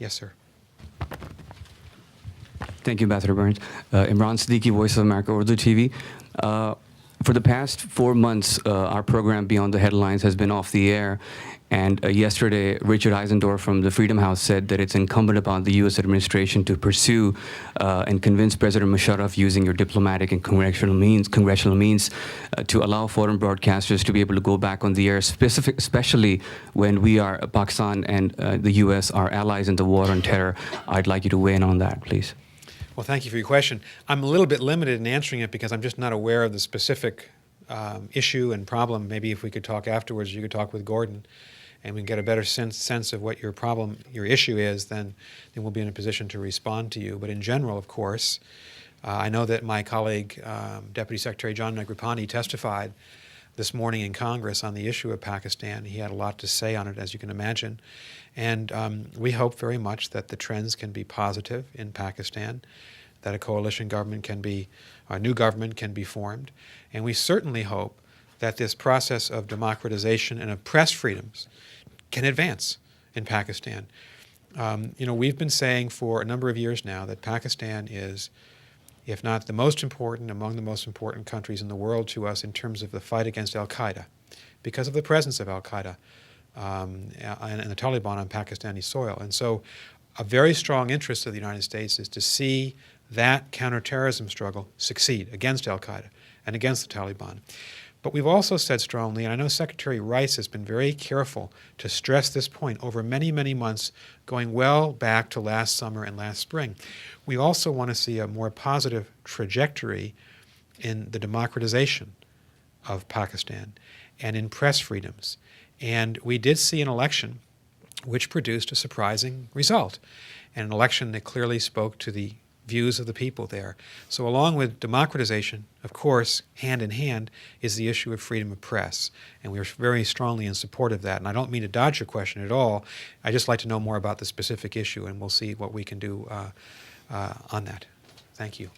Yes, sir. Thank you, Ambassador Burns. Imran Siddiqui, Voice of America Urdu TV. For the past 4 months, our program Beyond the Headlines has been off the air. And yesterday, Richard Eisendorf from the Freedom House said that it's incumbent upon the U.S. administration to pursue and convince President Musharraf using your diplomatic and congressional means to allow foreign broadcasters to be able to go back on the air, especially when we are, Pakistan and the U.S. are allies in the war on terror. I'd like you to weigh in on that, please. Well, thank you for your question. I'm a little bit limited in answering it because I'm just not aware of the specific issue and problem. Maybe if we could talk afterwards, you could talk with Gordon, and we can get a better sense of what your issue is, then we'll be in a position to respond to you. But in general, of course, I know that my colleague, Deputy Secretary John Negroponte, testified this morning in Congress on the issue of Pakistan. He had a lot to say on it, as you can imagine. And we hope very much that the trends can be positive in Pakistan, that a coalition government a new government can be formed. And we certainly hope that this process of democratization and of press freedoms can advance in Pakistan. We've been saying for a number of years now that Pakistan is, if not the most important, among the most important countries in the world to us in terms of the fight against al-Qaeda, because of the presence of al-Qaeda and the Taliban on Pakistani soil. And so a very strong interest of the United States is to see that counterterrorism struggle succeed against al-Qaeda and against the Taliban. But we've also said strongly, and I know Secretary Rice has been very careful to stress this point over many, many months, going well back to last summer and last spring. We also want to see a more positive trajectory in the democratization of Pakistan and in press freedoms. And we did see an election which produced a surprising result, and an election that clearly spoke to the views of the people there. So along with democratization, of course, hand in hand, is the issue of freedom of press. And we're very strongly in support of that. And I don't mean to dodge your question at all. I'd just like to know more about the specific issue, and we'll see what we can do on that. Thank you.